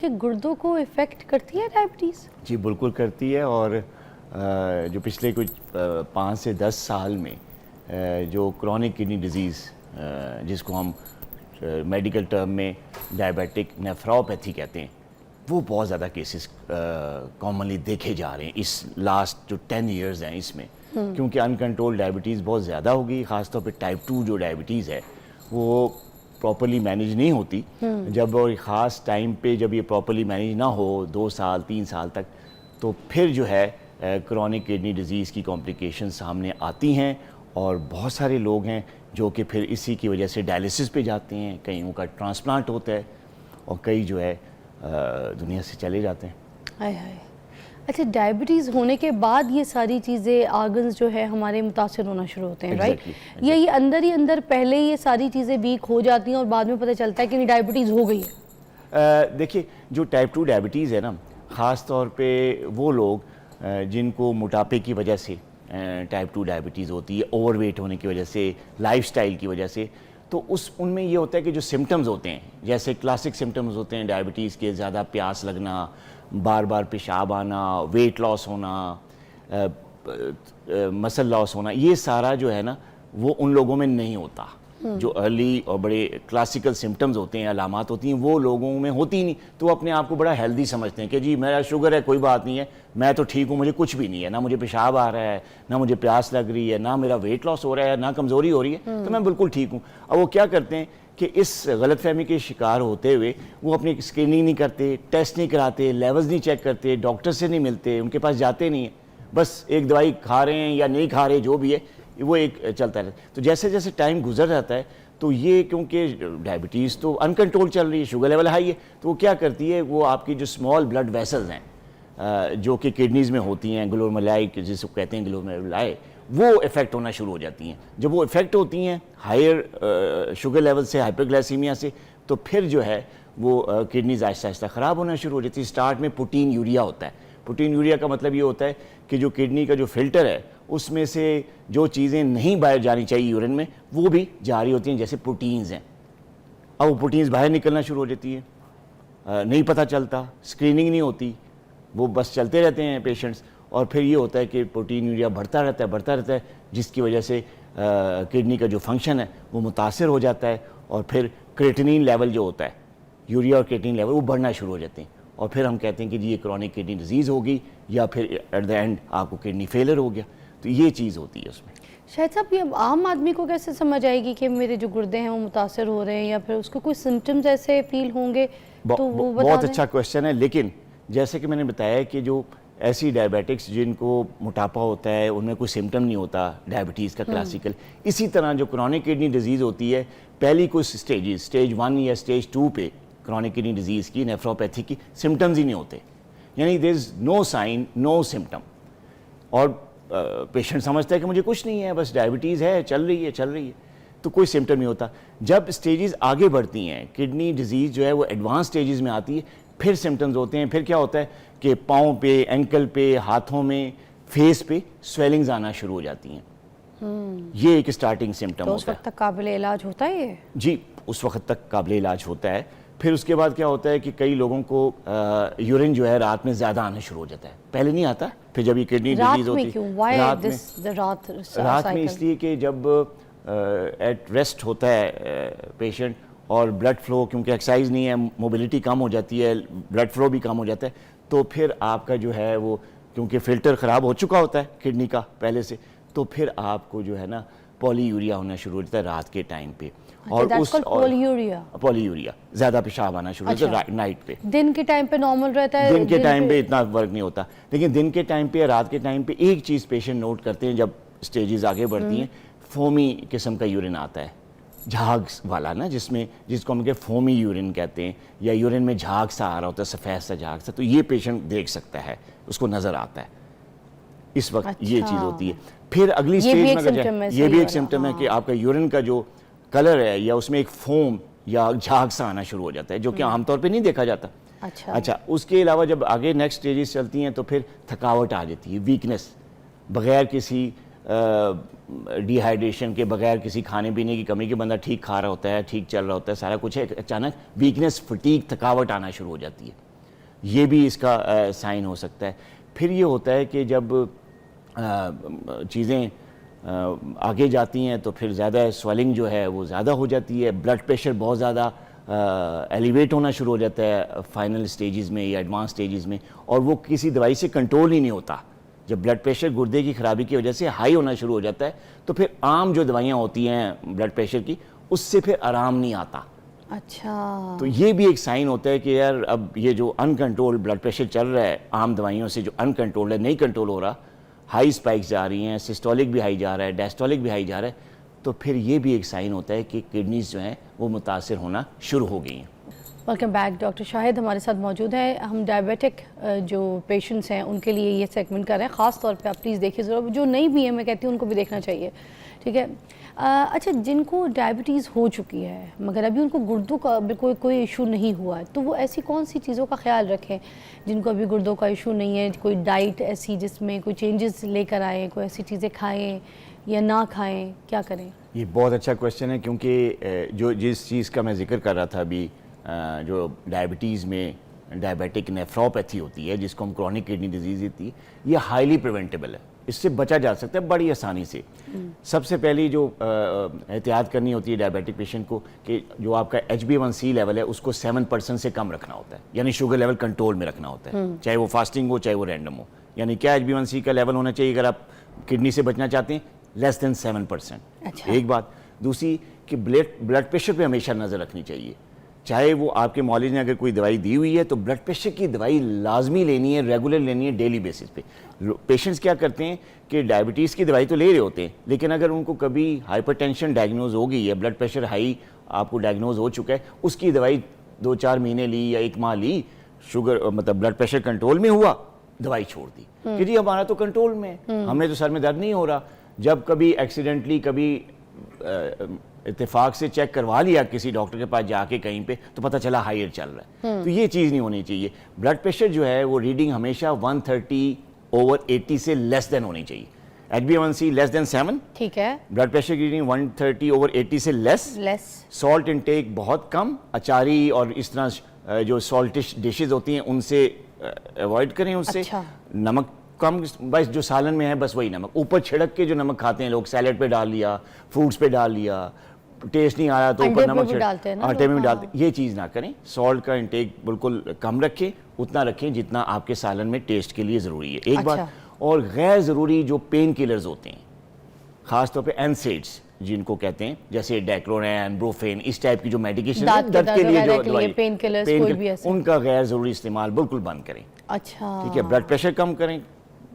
کہ گردوں کو افیکٹ کرتی ہے ڈائبٹیز؟ جی بالکل کرتی ہے، اور جو پچھلے کچھ 5 سے 10 سال میں جو کرونک کڈنی ڈیزیز جس کو ہم میڈیکل ٹرم میں ڈائبیٹک نیفروپیتھی کہتے ہیں، وہ بہت زیادہ کیسز کامنلی دیکھے جا رہے ہیں اس لاسٹ جو 10 ایئرز ہیں اس میں، کیونکہ انکنٹرول ڈائبٹیز بہت زیادہ ہو گئی، خاص طور پہ ٹائپ 2 جو ڈائبٹیز ہے وہ پراپرلی مینیج نہیں ہوتی. جب اور خاص ٹائم پہ جب یہ پراپرلی مینیج نہ ہو 2 سال 3 سال تک، تو پھر جو ہے کرونک کڈنی ڈیزیز کی کمپلیکیشن سامنے آتی ہیں، اور بہت سارے لوگ ہیں جو کہ پھر اسی کی وجہ سے ڈائلیسس پہ جاتے ہیں، کئیوں کا ٹرانسپلانٹ ہوتا ہے، اور کئی جو ہے دنیا سے چلے جاتے ہیں. ہائے ہائے. اچھا، ڈائبٹیز ہونے کے بعد یہ ساری چیزیں آرگنز جو ہے ہمارے متاثر ہونا شروع ہوتے ہیں، رائٹ؟ یا یہ اندر ہی اندر پہلے یہ ساری چیزیں ویک ہو جاتی ہیں اور بعد میں پتہ چلتا ہے کہ نہیں ڈائبٹیز ہو گئی ہے؟ دیکھیے، جو ٹائپ 2 ڈائبٹیز ہے نا، خاص طور پہ وہ لوگ جن کو موٹاپے کی وجہ سے ٹائپ 2 ڈائبٹیز ہوتی ہے، اوور ویٹ ہونے کی وجہ سے، لائف سٹائل کی وجہ سے، تو ان میں یہ ہوتا ہے کہ جو سمٹمز ہوتے ہیں، جیسے کلاسک سمٹمز ہوتے ہیں ڈائبٹیز کے، زیادہ پیاس لگنا، بار بار پیشاب آنا، ویٹ لاس ہونا، مسل لاس ہونا، یہ سارا جو ہے نا وہ ان لوگوں میں نہیں ہوتا. جو ارلی اور بڑے کلاسیکل سمٹمز ہوتے ہیں، علامات ہوتی ہیں، وہ لوگوں میں ہوتی ہی نہیں، تو وہ اپنے آپ کو بڑا ہیلدی سمجھتے ہیں کہ جی میرا شوگر ہے، کوئی بات نہیں ہے، میں تو ٹھیک ہوں، مجھے کچھ بھی نہیں ہے، نہ مجھے پیشاب آ رہا ہے، نہ مجھے پیاس لگ رہی ہے، نہ میرا ویٹ لاس ہو رہا ہے، نہ کمزوری ہو رہی ہے، تو میں بالکل ٹھیک ہوں. اب وہ کیا کرتے ہیں کہ اس غلط فہمی کے شکار ہوتے ہوئے وہ اپنی اسکریننگ نہیں کرتے، ٹیسٹ نہیں کراتے، لیولز نہیں چیک کرتے، ڈاکٹر سے نہیں ملتے، ان کے پاس جاتے نہیں ہیں، بس ایک دوائی کھا رہے ہیں یا نہیں کھا رہے، جو بھی ہے وہ ایک چلتا رہتا ہے. تو جیسے جیسے ٹائم گزر جاتا ہے تو یہ، کیونکہ ڈائبٹیز تو ان کنٹرول چل رہی ہے، شوگر لیول ہائی ہے، تو وہ کیا کرتی ہے، وہ آپ کی جو اسمال بلڈ ویسلز ہیں جو کہ کڈنیز میں ہوتی ہیں، گلومیرولائی جس کو کہتے ہیں، گلومیرولائی، وہ افیکٹ ہونا شروع ہو جاتی ہیں. جب وہ افیکٹ ہوتی ہیں ہائر شوگر لیول سے، ہائپر گلائسیمیا سے، تو پھر جو ہے وہ کڈنیز آہستہ آہستہ خراب ہونا شروع ہو جاتی ہے. اسٹارٹ میں پروٹین یوریا ہوتا ہے. پروٹین یوریا کا مطلب یہ ہوتا ہے کہ جو کڈنی کا جو فلٹر ہے اس میں سے جو چیزیں نہیں باہر جانی چاہیے یورین میں، وہ بھی جاری ہوتی ہیں، جیسے پروٹینز ہیں. اب وہ پروٹینز باہر نکلنا شروع ہو جاتی ہیں، نہیں پتہ چلتا، اسکریننگ نہیں ہوتی، وہ بس چلتے رہتے ہیں پیشنٹس، اور پھر یہ ہوتا ہے کہ پروٹین یوریا بڑھتا رہتا ہے، جس کی وجہ سے کڈنی کا جو فنکشن ہے وہ متاثر ہو جاتا ہے، اور پھر کریٹینین لیول جو ہوتا ہے، یوریا اور کریٹینین لیول وہ بڑھنا شروع ہو جاتے ہیں، اور پھر ہم کہتے ہیں کہ جی یہ کرونک کڈنی ڈیزیز ہوگی، یا پھر ایٹ دا اینڈ آپ کو کڈنی فیلر ہو گیا. تو یہ چیز ہوتی ہے اس میں. شاہد صاحب، یہ عام آدمی کو کیسے سمجھ آئے گی کہ میرے جو گردے ہیں وہ متاثر ہو رہے ہیں، یا پھر اس کو کوئی سمٹمز ایسے فیل ہوں گے تو وہ بتا دیں؟ بہت اچھا کویشچن ہے، لیکن جیسے کہ میں نے بتایا کہ جو ایسی ڈائبیٹکس جن کو موٹاپا ہوتا ہے، ان میں کوئی سمٹم نہیں ہوتا ڈائبٹیز کا کلاسیکل، اسی طرح جو کرونک کڈنی ڈیزیز ہوتی ہے، پہلی کچھ سٹیجز، سٹیج 1 یا سٹیج 2 پہ کرونک کڈنی ڈیزیز کی، نیفروپیتھی کی، سمٹمز ہی نہیں ہوتے، یعنی دیر از نو سائن، نو سمٹم، اور پیشنٹ سمجھتا ہے کہ مجھے کچھ نہیں ہے، بس ڈائبٹیز ہے، چل رہی ہے، تو کوئی سمٹم نہیں ہوتا. جب سٹیجز آگے بڑھتی ہیں، کڈنی ڈیزیز جو ہے وہ ایڈوانس سٹیجز میں آتی ہے، پھر سمٹمز ہوتے ہیں. پھر کیا ہوتا ہے کہ پاؤں پہ، اینکل پہ، ہاتھوں میں، فیس پہ سویلنگز آنا شروع ہو جاتی ہیں. یہ ایک سٹارٹنگ سمٹم ہوتا ہے. تو اس وقت تک قابل علاج ہوتا ہے یہ؟ جی اس وقت تک قابل علاج ہوتا ہے. پھر اس کے بعد کیا ہوتا ہے کہ کئی لوگوں کو یورین جو ہے رات میں زیادہ آنا شروع ہو جاتا ہے، پہلے نہیں آتا. پھر جب یہ کڈنی ڈیزیز ہوتی ہے رات میں، اس لیے کہ جب ایٹ ریسٹ ہوتا ہے پیشنٹ، اور بلڈ فلو، کیونکہ ایکسرسائز نہیں ہے، موبلٹی کم ہو جاتی ہے، بلڈ فلو بھی کم ہو جاتا ہے، تو پھر آپ کا جو ہے وہ، کیونکہ فلٹر خراب ہو چکا ہوتا ہے کڈنی کا پہلے سے، تو پھر آپ کو جو ہے نا پولی یوریا ہونا شروع ہو جاتا ہے رات کے ٹائم پہ. اور پولی یوریا، زیادہ پیشاب آنا شروع ہوتا ہے نائٹ پہ. دن کے ٹائم پہ نارمل رہتا ہے؟ دن کے ٹائم پہ اتنا ورک نہیں ہوتا، لیکن دن کے ٹائم پہ، رات کے ٹائم پہ ایک چیز پیشنٹ نوٹ کرتے ہیں جب سٹیجز آگے بڑھتی ہیں، فومی قسم کا یورین آتا ہے، جھاگ والا نا، جس کو ہم کہ فومی یورین کہتے ہیں، یا یورین میں جھاگ سا آ رہا ہوتا ہے، سفید سا جھاگ سا، تو یہ پیشنٹ دیکھ سکتا ہے، اس کو نظر آتا ہے اس وقت. یہ چیز ہوتی ہے. پھر اگلی سٹیج میں یہ بھی ایک سمٹم ہے کہ آپ کا یورین کا جو کلر ہے، یا اس میں ایک فوم یا جھاگ سا آنا شروع ہو جاتا ہے، جو کہ عام طور پہ نہیں دیکھا جاتا. اچھا، اس کے علاوہ جب آگے نیکسٹ سٹیجز چلتی ہیں تو پھر تھکاوٹ آ جاتی ہے، ویکنس، بغیر کسی ڈی ہائیڈریشن کے، بغیر کسی کھانے پینے کی کمی کے، بندہ ٹھیک کھا رہا ہوتا ہے، ٹھیک چل رہا ہوتا ہے، سارا کچھ ہے، اچانک ویکنس، فٹیگ، تھکاوٹ آنا شروع ہو جاتی ہے. یہ بھی اس کا سائن ہو سکتا ہے. پھر یہ ہوتا ہے کہ جب چیزیں آگے جاتی ہیں تو پھر زیادہ سویلنگ جو ہے وہ زیادہ ہو جاتی ہے, بلڈ پریشر بہت زیادہ ایلیویٹ ہونا شروع ہو جاتا ہے فائنل سٹیجز میں یا ایڈوانس سٹیجز میں, اور وہ کسی دوائی سے کنٹرول ہی نہیں ہوتا. جب بلڈ پریشر گردے کی خرابی کی وجہ سے ہائی ہونا شروع ہو جاتا ہے تو پھر عام جو دوائیاں ہوتی ہیں بلڈ پریشر کی اس سے پھر آرام نہیں آتا. اچھا, تو یہ بھی ایک سائن ہوتا ہے کہ یار اب یہ جو ان کنٹرول بلڈ پریشر چل رہا ہے عام دوائیوں سے, جو ان کنٹرول ہے, نہیں کنٹرول ہو رہا, ہائی اسپائکس جا رہی ہیں, سسٹولک بھی ہائی جا رہا ہے, ڈائسٹولک بھی ہائی جا رہا ہے, تو پھر یہ بھی ایک سائن ہوتا ہے کہ کڈنیز جو ہیں وہ متاثر ہونا شروع ہو گئی ہیں. Welcome back. ڈاکٹر شاہد ہمارے ساتھ موجود ہیں. ہم ڈائبیٹک جو پیشنٹس ہیں ان کے لیے یہ سیگمنٹ کر رہے ہیں, خاص طور پہ آپ پلیز دیکھیے ضرور, جو نہیں بھی ہیں میں کہتی ہوں ان کو بھی دیکھنا چاہیے, ٹھیک ہے. اچھا, جن کو ڈائبٹیز ہو چکی ہے مگر ابھی ان کو گردوں کا کوئی ایشو نہیں ہوا ہے, تو وہ ایسی کون سی چیزوں کا خیال رکھیں جن کو ابھی گردوں کا ایشو نہیں ہے؟ کوئی ڈائٹ ایسی جس میں کوئی چینجز لے کر آئیں, کوئی ایسی چیزیں کھائیں یا نہ کھائیں, کیا کریں؟ یہ بہت اچھا کویشچن ہے, کیونکہ جس چیز کا میں ذکر کر رہا تھا ابھی, جو ڈائبٹیز میں ڈائبیٹک نیفروپیتھی ہوتی ہے جس کو ہم کرونک کڈنی ڈیزیز ہوتی ہے, یہ ہائیلی پریونٹیبل ہے, اس سے بچا جا سکتا ہے بڑی آسانی سے. سب سے پہلی جو احتیاط کرنی ہوتی ہے ڈائبیٹک پیشنٹ کو کہ جو آپ کا HbA1c لیول ہے اس کو 7% سے کم رکھنا ہوتا ہے, یعنی شوگر لیول کنٹرول میں رکھنا ہوتا ہے, چاہے وہ فاسٹنگ ہو چاہے وہ رینڈم ہو. یعنی کیا HbA1c کا لیول ہونا چاہیے اگر آپ کڈنی سے بچنا چاہتے ہیں؟ لیس دین 7%. ایک بات. دوسری کہ بلڈ پریشر پہ ہمیشہ نظر رکھنی چاہیے, چاہے وہ آپ کے معالج نے اگر کوئی دوائی دی ہوئی ہے تو بلڈ پریشر کی دوائی لازمی لینی ہے, ریگولر لینی ہے, ڈیلی بیسس پہ. پیشنٹس کیا کرتے ہیں کہ ڈائبٹیز کی دوائی تو لے رہے ہوتے ہیں, لیکن اگر ان کو کبھی ہائپر ٹینشن ڈائگنوز ہو گئی ہے, بلڈ پریشر ہائی آپ کو ڈائگنوز ہو چکا ہے, اس کی دوائی 2-4 مہینے لی یا 1 ماہ لی, شوگر مطلب بلڈ پریشر کنٹرول میں ہوا, دوائی چھوڑ دی کہ جی ہمارا تو کنٹرول میں, ہمیں تو سر میں درد نہیں ہو رہا. جب کبھی ایکسیڈنٹلی کبھی اتفاق سے چیک کروا لیا کسی ڈاکٹر کے پاس جا کے کہیں پہ, تو پتہ چلا ہائر چل رہا ہے. تو یہ چیز نہیں ہونی چاہیے. بلڈ پریشر جو ہے وہ ریڈنگ ہمیشہ 130/80 سے لیس دین ہونی چاہیے. HbA1c لیس دین 7, ٹھیک ہے. بلڈ پریشر کی ریڈنگ 130/80 سے لیس. سالٹ انٹیک بہت کم, اچاری اور اس طرح جو سالٹش ڈشز ہوتی ہیں ان سے اوائڈ کریں, اس سے. نمک کم, بس جو سالن میں ہے بس وہی نمک, اوپر چھڑک کے جو نمک کھاتے ہیں لوگ, سیلیڈ پہ ڈال لیا, فروٹس پہ ڈال لیا, ٹیسٹ نہیں آ رہا تو اوپر نمک آٹے میں ڈالتے ہیں, یہ چیز نہ کریں. سالٹ کا انٹیک بالکل کم رکھیں, اتنا رکھیں جتنا آپ کے سالن میں ٹیسٹ کے لیے ضروری ہے. ایک بات. اور غیر ضروری جو پین کلرز ہوتے ہیں, خاص طور پہ NSAIDs جن کو کہتے ہیں, جیسے ڈیکلورین, بروفین, اس ٹائپ کی جو میڈیکیشن ہے درد کے لیے جو دوائی, ان کا غیر ضروری استعمال بالکل بند کریں. اچھا, ٹھیک ہے. بلڈ پریشر کم کریں,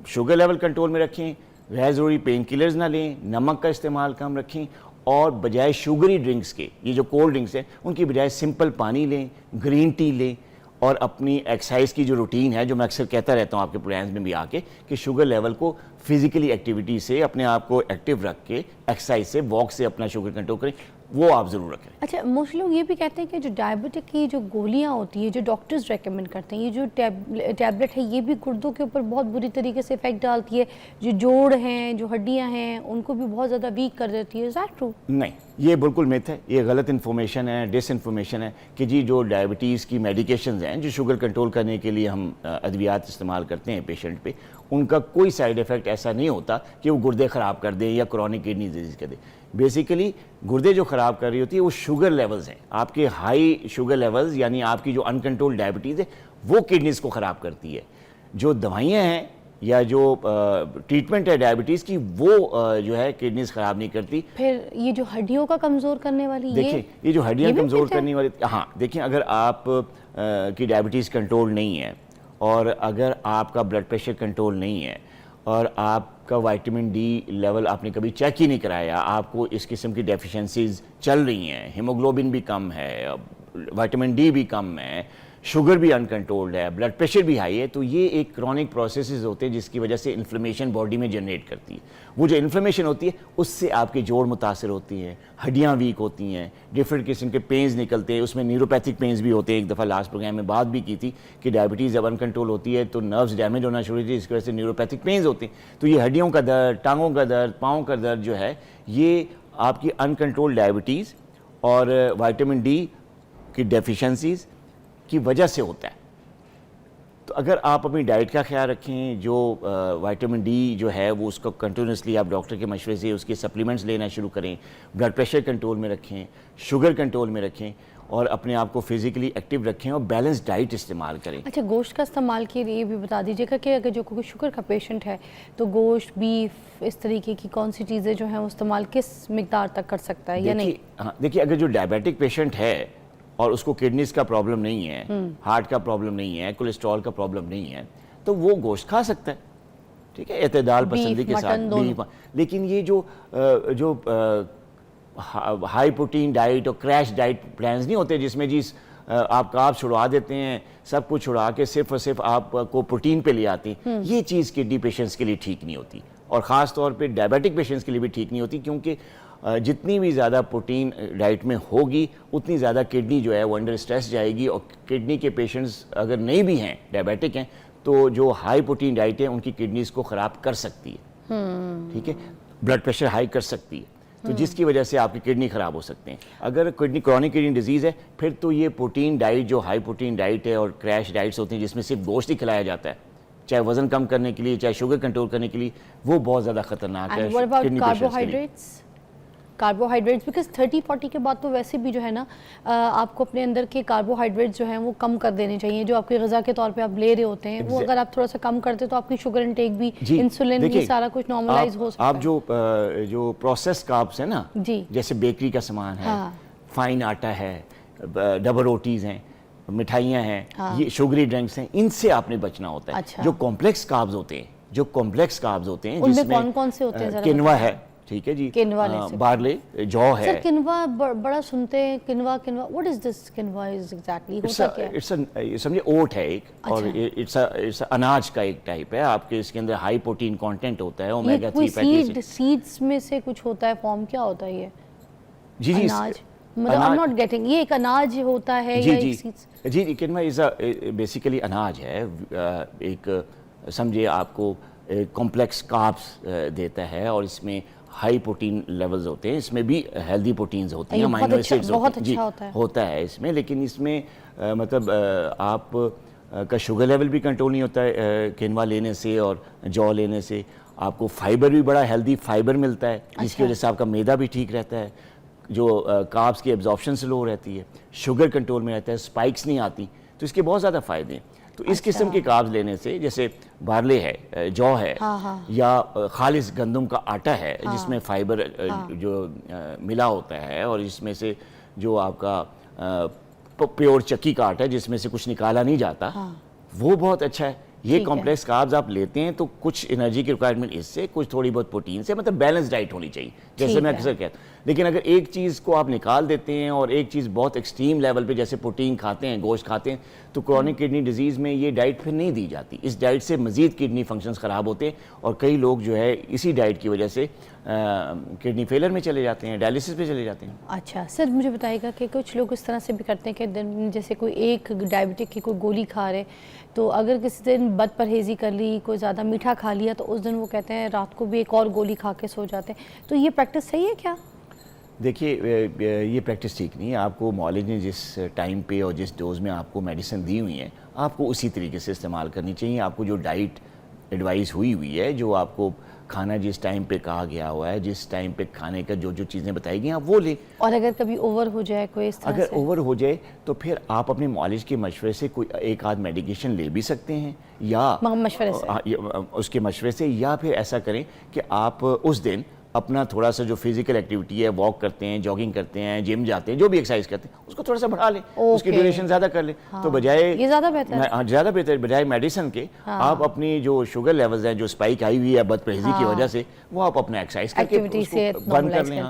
شوگر لیول کنٹرول میں رکھیں, غیر ضروری پین کلرز نہ لیں, نمک کا استعمال کم رکھیں, اور بجائے شوگری ڈرنکس کے, یہ جو کولڈ ڈرنکس ہیں ان کی بجائے سمپل پانی لیں, گرین ٹی لیں, اور اپنی ایکسرسائز کی جو روٹین ہے, جو میں اکثر کہتا رہتا ہوں آپ کے پروگرامز میں بھی آ کے, کہ شوگر لیول کو فزیکلی ایکٹیویٹی سے اپنے آپ کو ایکٹیو رکھ کے, ایکسرسائز سے, واک سے اپنا شوگر کنٹرول کریں, وہ آپ ضرور رکھیں. اچھا, موسٹ لوگ یہ بھی کہتے ہیں کہ جو ڈائبٹک کی جو گولیاں ہوتی ہیں جو ڈاکٹرز ریکمینڈ کرتے ہیں, یہ جو ٹیبلٹ ہے یہ بھی گردوں کے اوپر بہت بری طریقے سے افیکٹ ڈالتی ہے, جو جوڑ ہیں, جو ہڈیاں ہیں, ان کو بھی بہت زیادہ ویک کر دیتی ہے. Is that true? نہیں, یہ بالکل میتھ ہے, یہ غلط انفارمیشن ہے, ڈس انفارمیشن ہے کہ جی جو ڈائبٹیز کی میڈیکیشنز ہیں جو شوگر کنٹرول کرنے کے لیے ہم ادویات استعمال کرتے ہیں پیشنٹ پہ, ان کا کوئی سائیڈ ایفیکٹ ایسا نہیں ہوتا کہ وہ گردے خراب کر دیں یا کرونک کڈنی ڈیزیز کر دیں. بیسیکلی گردے جو خراب کر رہی ہوتی ہے وہ شوگر لیولز ہیں, آپ کے ہائی شوگر لیولز, یعنی آپ کی جو ان کنٹرول ڈائبٹیز ہے وہ کڈنیز کو خراب کرتی ہے. جو دوائیاں ہیں یا جو ٹریٹمنٹ ہے ڈائبٹیز کی وہ جو ہے کڈنیز خراب نہیں کرتی. پھر یہ جو ہڈیوں کا کمزور کرنے والی, دیکھیں یہ جو ہڈیاں کمزور کرنے والی, ہاں دیکھیں, اگر آپ کی ڈائبٹیز کنٹرول نہیں ہے, اور اگر آپ کا بلڈ پریشر کنٹرول نہیں ہے, اور آپ کا وائٹامن ڈی لیول آپ نے کبھی چیک ہی نہیں کرایا, آپ کو اس قسم کی ڈیفیشنسیز چل رہی ہیں, ہیموگلوبن بھی کم ہے, وائٹامن ڈی بھی کم ہے, شوگر بھی انکنٹرولڈ ہے, بلڈ پریشر بھی ہائی ہے, تو یہ ایک کرونک پروسیسز ہوتے ہیں جس کی وجہ سے انفلیمیشن باڈی میں جنریٹ کرتی ہے. وہ جو انفلیمیشن ہوتی ہے اس سے آپ کے جوڑ متاثر ہوتی ہیں, ہڈیاں ویک ہوتی ہیں, ڈفرینٹ قسم کے پینز نکلتے ہیں, اس میں نیوروپیتھک پینز بھی ہوتے ہیں. ایک دفعہ لاسٹ پروگرام میں بات بھی کی تھی کہ ڈائبٹیز جب انکنٹرول ہوتی ہے تو نروز ڈیمیج ہونا شروع ہوتی ہے, اس کی وجہ سے نیوروپیتھک پینز ہوتے ہیں. تو یہ ہڈیوں کا درد, ٹانگوں کا درد, پاؤں کا درد جو ہے, یہ آپ کی انکنٹرول ڈائبٹیز اور وائٹامن ڈی کی ڈیفیشنسیز کی وجہ سے ہوتا ہے. تو اگر آپ اپنی ڈائٹ کا خیال رکھیں، جو وائٹامن ڈی جو ہے وہ اس کو کنٹینیوسلی آپ ڈاکٹر کے مشورے سے اس کے سپلیمنٹس لینا شروع کریں، بلڈ پریشر کنٹرول میں رکھیں، شوگر کنٹرول میں رکھیں، اور اپنے آپ کو فزیکلی ایکٹیو رکھیں اور بیلنس ڈائٹ استعمال کریں۔ اچھا، گوشت کا استعمال کے لیے بھی بتا دیجیے گا کہ اگر جو کوئی شوگر کا پیشنٹ ہے تو گوشت، بیف، اس طریقے کی کون سی چیزیں جو ہیں وہ استعمال کس مقدار تک کر سکتا ہے یا نہیں؟ دیکھیے اگر جو ڈائبیٹک پیشنٹ ہے اور اس کو کڈنیز کا پرابلم نہیں ہے، ہارٹ کا پرابلم نہیں ہے، کولیسٹرول کا پرابلم نہیں ہے، تو وہ گوشت کھا سکتا ہے، ٹھیک ہے، اعتدال پسندی کے ساتھ۔ لیکن یہ جو ہائی پروٹین ڈائٹ اور کریش ڈائٹ پلانز نہیں ہوتے جس میں آپ کارب چھڑوا دیتے ہیں، سب کچھ چھڑا کے صرف اور صرف آپ کو پروٹین پہ لے آتے ہیں، یہ چیز کڈنی پیشنٹس کے لیے ٹھیک نہیں ہوتی، اور خاص طور پہ ڈائبیٹک پیشنٹس کے لیے بھی ٹھیک نہیں ہوتی، کیونکہ جتنی بھی زیادہ پروٹین ڈائٹ میں ہوگی اتنی زیادہ کڈنی جو ہے وہ انڈر سٹریس جائے گی، اور کڈنی کے پیشنٹس اگر نہیں بھی ہیں، ڈائبیٹک ہیں، تو جو ہائی پروٹین ڈائٹ ہے ان کی کڈنیز کو خراب کر سکتی ہے، ٹھیک ہے، بلڈ پریشر ہائی کر سکتی ہے، تو جس کی وجہ سے آپ کی کڈنی خراب ہو سکتے ہیں۔ اگر کرونک کڈنی ڈیزیز ہے پھر تو یہ پروٹین ڈائٹ جو ہائی پروٹین ڈائٹ ہے اور کریش ڈائٹس ہوتی ہیں جس میں صرف گوشت ہی کھلایا جاتا ہے، چاہے وزن کم کرنے کے لیے، چاہے شوگر کنٹرول کرنے کے لیے، وہ بہت زیادہ خطرناک ہے کڈنی پیشنٹس کے لیے۔ کاربوہائیڈریٹس بیکاز 30-40 کے بعد تو ویسے بھی جو ہے نا آپ کو اپنے اندر کے کاربوہائیڈریٹس جو ہیں وہ کم کر دینے چاہیے، جو آپ کی غذا کے طور پہ آپ لے رہے ہوتے ہیں، وہ اگر آپ تھوڑا سا کم کرتے تو آپ کی شوگر انٹیک بھی، انسولین بھی، سارا کچھ نارملائز ہو سکتا ہے۔ آپ جو پروسیس کاربس ہیں نا، جیسے بیکری کا سامان ہے، فائن آٹا ہے، ڈبل روٹیز ہیں، مٹھائیاں ہیں، یہ شوگری ڈرنکس ہیں، ان سے آپ نے بچنا ہوتا ہے۔ جو کمپلیکس کاربز ہوتے ہیں، ان میں کون کون سے ہوتے ہیں؟ کنوا ہے، ٹھیک ہے جی، بارلے، جو ہے۔ سر کنوا بڑا سنتے ہیں، Kanva what is this Kanva is exactly ہوتا کیا ہے؟ سمجھے اوٹ ہے ایک، اور اٹس اناج کا ایک ٹائپ ہے، آپ کے اس کے اندر ہائی پروٹین کانٹینٹ ہوتا ہے، اومیگا 3 فیٹی سیڈز میں سے کچھ ہوتا ہے، فارم کیا ہوتا ہے یہ؟ جی اناج، مطلب I'm not getting، یہ ایک اناج ہوتا ہے یا ایک سیڈز؟ جی کنوا بیسیکلی اناج ہے، ایک سمجھے آپ کو کمپلیکس کاربس دیتا ہے، اور اس میں ہائی پروٹین لیولز ہوتے ہیں، اس میں بھی ہیلدی پروٹینز ہوتی ہیں، امائنو ایسڈز ہوتا ہے اس میں، لیکن اس میں مطلب آپ کا شوگر لیول بھی کنٹرول نہیں ہوتا ہے کنوا لینے سے، اور جو لینے سے آپ کو فائبر بھی بڑا ہیلدی فائبر ملتا ہے، جس کی وجہ سے آپ کا معدہ بھی ٹھیک رہتا ہے، جو کاربس کی ایبزارپشن سلو رہتی ہے، شوگر کنٹرول میں رہتا ہے، سپائکس نہیں آتی، تو اس کے بہت زیادہ فائدے ہیں۔ تو اس قسم کے کاربز لینے سے، جیسے بارلے ہے، جو ہے، یا خالص گندم کا آٹا ہے جس میں فائبر جو ملا ہوتا ہے، اور اس میں سے جو آپ کا پیور چکی کا آٹا ہے جس میں سے کچھ نکالا نہیں جاتا، وہ بہت اچھا ہے۔ یہ کمپلیکس کاربز آپ لیتے ہیں تو کچھ انرجی کی ریکوائرمنٹ اس سے، کچھ تھوڑی بہت پروٹین سے، مطلب بیلنس ڈائٹ ہونی چاہیے، جیسے میں اکثر کہتا ہوں۔ لیکن اگر ایک چیز کو آپ نکال دیتے ہیں اور ایک چیز بہت ایکسٹریم لیول پہ جیسے پروٹین کھاتے ہیں، گوشت کھاتے ہیں، تو کرونک کڈنی ڈیزیز میں یہ ڈائٹ پھر نہیں دی جاتی، اس ڈائٹ سے مزید کڈنی فنکشنز خراب ہوتے ہیں، اور کئی لوگ جو ہے اسی ڈائٹ کی وجہ سے کڈنی فیلر میں چلے جاتے ہیں، ڈائلسس پہ چلے جاتے ہیں۔ اچھا سر، مجھے بتائیے گا کہ کچھ لوگ اس طرح سے بھی کرتے ہیں کہ جیسے کوئی ایک ڈائبٹک کی کوئی گولی کھا رہے، تو اگر کسی دن بد پرہیزی کر لی، کوئی زیادہ میٹھا کھا لیا، تو اس دن وہ کہتے ہیں رات کو بھی ایک اور گولی کھا کے سو جاتے ہیں، تو یہ پریکٹس صحیح ہے کیا؟ دیکھیے یہ پریکٹس ٹھیک نہیں ہے، آپ کو معالج نے جس ٹائم پہ اور جس ڈوز میں آپ کو میڈیسن دی ہوئی ہیں، آپ کو اسی طریقے سے استعمال کرنی چاہیے۔ آپ کو جو ڈائٹ ایڈوائز ہوئی ہے، جو آپ کو کھانا جس ٹائم پہ کہا گیا ہوا ہے، جس ٹائم پہ کھانے کا جو چیزیں بتائی گئی ہیں، آپ وہ لیں۔ اور اگر کبھی اوور ہو جائے کوئی اس طرح سے؟ اگر اوور ہو جائے تو پھر آپ اپنے معالج کے مشورے سے کوئی ایک آدھ میڈیکیشن لے بھی سکتے ہیں، یا مشورے سے، اس کے مشورے سے، یا پھر ایسا کریں کہ آپ اس دن اپنا تھوڑا سا جو فزیکل ایکٹیویٹی ہے، واک کرتے ہیں، جاگنگ کرتے ہیں، جم جاتے ہیں، جو بھی ایکسرسائز کرتے ہیں، اس کو تھوڑا سا بڑھا لیں، اس کی ڈیوریشن زیادہ کر لیں، تو بجائے یہ زیادہ بہتر بجائے میڈیسن کے آپ اپنی جو شوگر لیولز ہیں جو اسپائک آئی ہوئی ہے بد پرہیزی کی وجہ سے، وہ آپ اپنا ایکسرسائز کر کے بند کر لیں۔